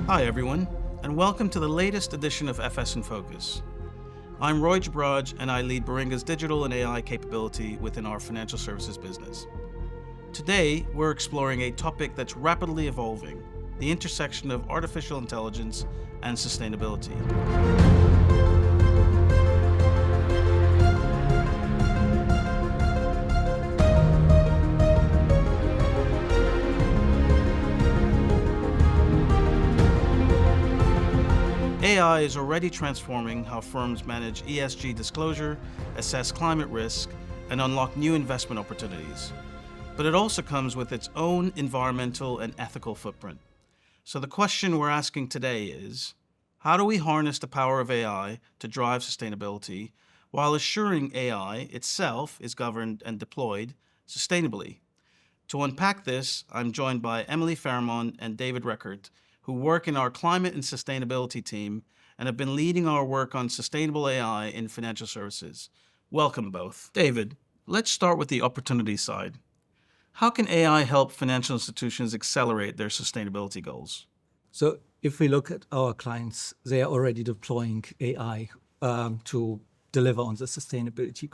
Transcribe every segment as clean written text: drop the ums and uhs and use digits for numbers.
Hi everyone, and welcome to the latest edition of FS in Focus. I'm Roy Jubraj, and I lead Baringa's digital and AI capability within our financial services business. Today, we're exploring a topic that's rapidly evolving, the intersection of artificial intelligence and sustainability. AI is already transforming how firms manage ESG disclosure, assess climate risk, and unlock new investment opportunities. But it also comes with its own environmental and ethical footprint. So the question we're asking today is, how do we harness the power of AI to drive sustainability while assuring AI itself is governed and deployed sustainably? To unpack this, I'm joined by Emily Farrimond and Dawid Reckert, who work in our climate and sustainability team and have been leading our work on sustainable AI in financial services. Welcome both. Dawid, let's start with the opportunity side. How can AI help financial institutions accelerate their sustainability goals? So if we look at our clients, they are already deploying AI to deliver on the sustainability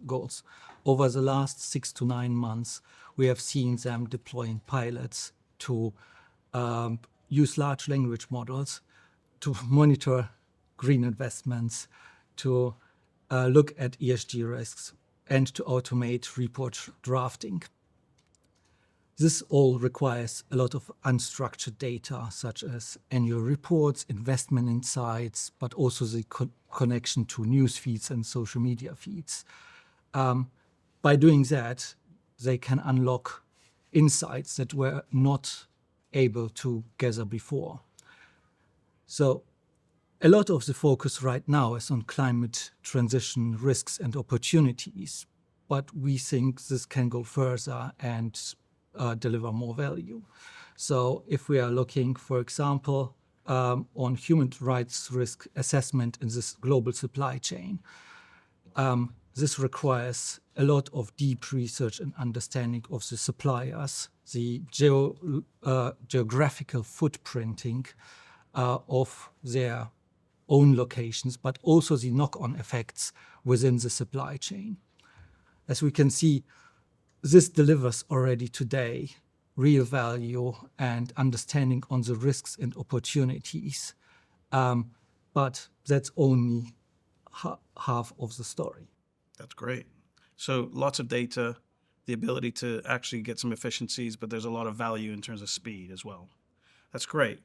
goals. Over the last 6 to 9 months, we have seen them deploying pilots to use large language models to monitor green investments, to look at ESG risks, and to automate report drafting. This all requires a lot of unstructured data, such as annual reports, investment insights, but also the connection to news feeds and social media feeds. By doing that, they can unlock insights that were not able to gather before. So a lot of the focus right now is on climate transition risks and opportunities, but we think this can go further and deliver more value. So if we are looking, for example, on human rights risk assessment in this global supply chain, this requires a lot of deep research and understanding of the suppliers, the geographical footprinting of their own locations, but also the knock-on effects within the supply chain. As we can see, this delivers already today real value and understanding on the risks and opportunities, but that's only half of the story. That's great. So lots of data, the ability to actually get some efficiencies, but there's a lot of value in terms of speed as well. That's great.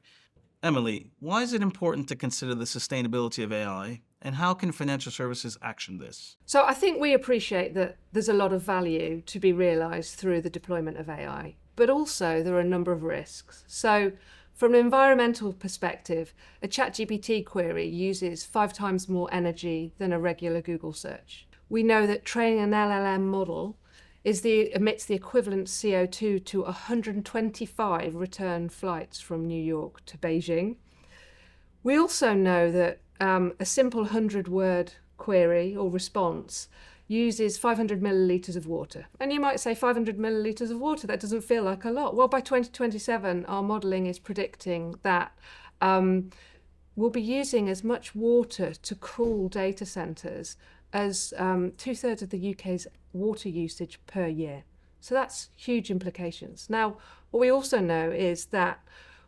Emily, why is it important to consider the sustainability of AI, and how can financial services action this? So I think we appreciate that there's a lot of value to be realised through the deployment of AI, but also there are a number of risks. So from an environmental perspective, a ChatGPT query uses 5 times more energy than a regular Google search. We know that training an LLM model emits the equivalent CO2 to 125 return flights from New York to Beijing. We also know that a simple 100-word query or response uses 500 millilitres of water. And you might say 500 millilitres of water, that doesn't feel like a lot. Well, by 2027, our modelling is predicting that we'll be using as much water to cool data centres as 2/3 of the UK's water usage per year. So that's huge implications. Now, what we also know is that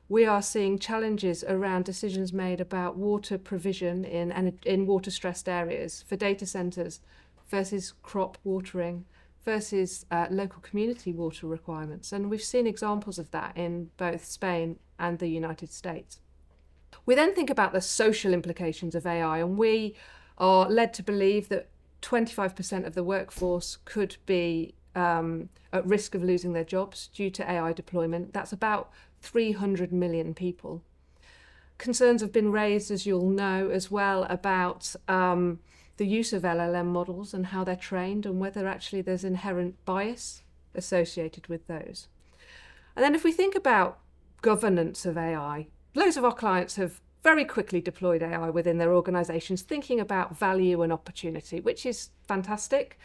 we are seeing challenges around decisions made about water provision in water-stressed areas for data centres versus crop watering versus local community water requirements. And we've seen examples of that in both Spain and the United States. We then think about the social implications of AI, and we are led to believe that 25% of the workforce could be at risk of losing their jobs due to AI deployment. That's about 300 million people. Concerns have been raised, as you'll know, as well about the use of LLM models and how they're trained and whether actually there's inherent bias associated with those. And then if we think about governance of AI, loads of our clients have very quickly deployed AI within their organisations, thinking about value and opportunity, which is fantastic.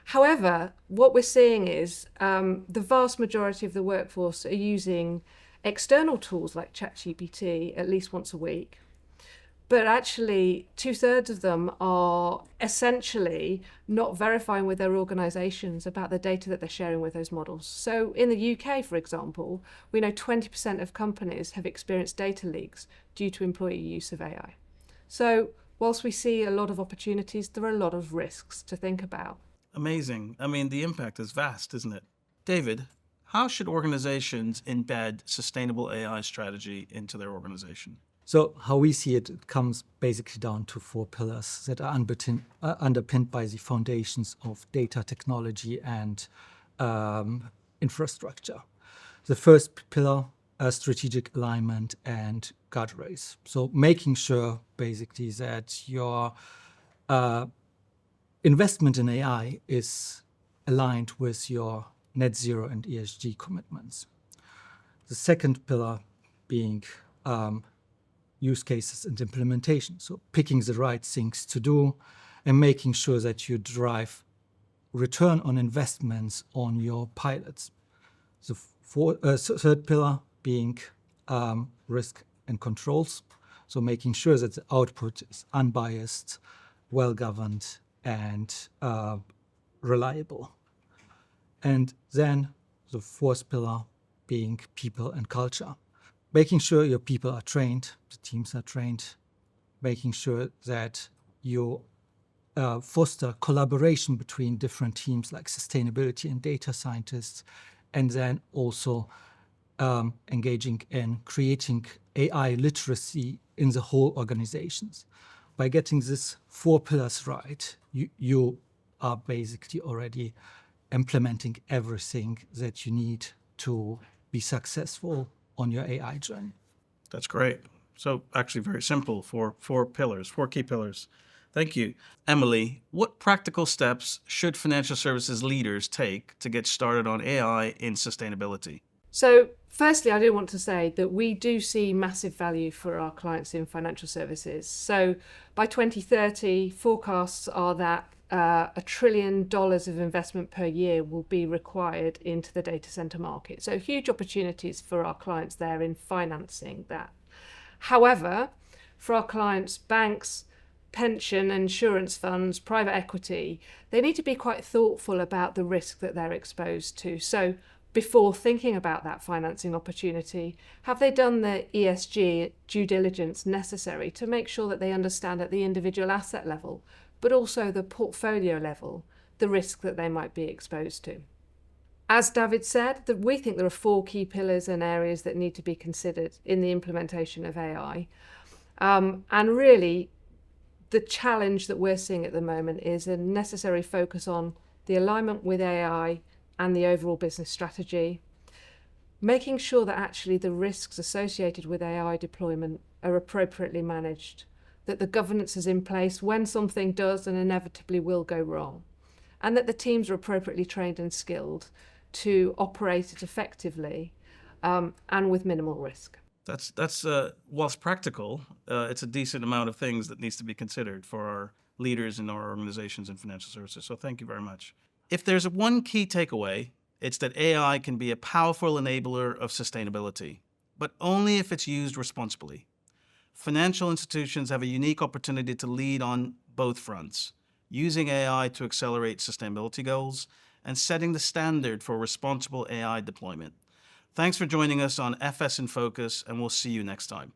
However, what we're seeing is the vast majority of the workforce are using external tools like ChatGPT at least once a week. But actually, 2/3 of them are essentially not verifying with their organisations about the data that they're sharing with those models. So in the UK, for example, we know 20% of companies have experienced data leaks due to employee use of AI. So whilst we see a lot of opportunities, there are a lot of risks to think about. Amazing. I mean, the impact is vast, isn't it? David, how should organizations embed sustainable AI strategy into their organization? So how we see it, it comes basically down to 4 pillars that are underpinned by the foundations of data technology and infrastructure. The first pillar, strategic alignment and guardrails. So making sure basically that your investment in AI is aligned with your net zero and ESG commitments. The second pillar being use cases and implementation. So picking the right things to do and making sure that you drive return on investments on your pilots. The third pillar being risk and controls. So making sure that the output is unbiased, well-governed, and reliable. And then the fourth pillar being people and culture. Making sure your people are trained, the teams are trained, making sure that you foster collaboration between different teams like sustainability and data scientists, and then also engaging in creating AI literacy in the whole organizations. By getting these 4 pillars right, you are basically already implementing everything that you need to be successful on your AI journey. That's great. So actually very simple, 4 pillars, 4 key pillars. Thank you. Emily, what practical steps should financial services leaders take to get started on AI in sustainability? So firstly, I do want to say that we do see massive value for our clients in financial services. So by 2030, forecasts are that $1 trillion of investment per year will be required into the data center market. So huge opportunities for our clients there in financing that. However, for our clients, banks, pension, insurance funds, private equity, they need to be quite thoughtful about the risk that they're exposed to. So before thinking about that financing opportunity, have they done the ESG due diligence necessary to make sure that they understand at the individual asset level, but also the portfolio level, the risk that they might be exposed to? As Dawid said, we think there are 4 key pillars and areas that need to be considered in the implementation of AI. And really, the challenge that we're seeing at the moment is a necessary focus on the alignment with AI and the overall business strategy, making sure that actually the risks associated with AI deployment are appropriately managed, that the governance is in place when something does and inevitably will go wrong, and that the teams are appropriately trained and skilled to operate it effectively and with minimal risk. That's whilst practical, it's a decent amount of things that needs to be considered for our leaders in our organizations and financial services. So thank you very much. If there's one key takeaway, it's that AI can be a powerful enabler of sustainability, but only if it's used responsibly. Financial institutions have a unique opportunity to lead on both fronts, using AI to accelerate sustainability goals and setting the standard for responsible AI deployment. Thanks for joining us on FS in Focus, and we'll see you next time.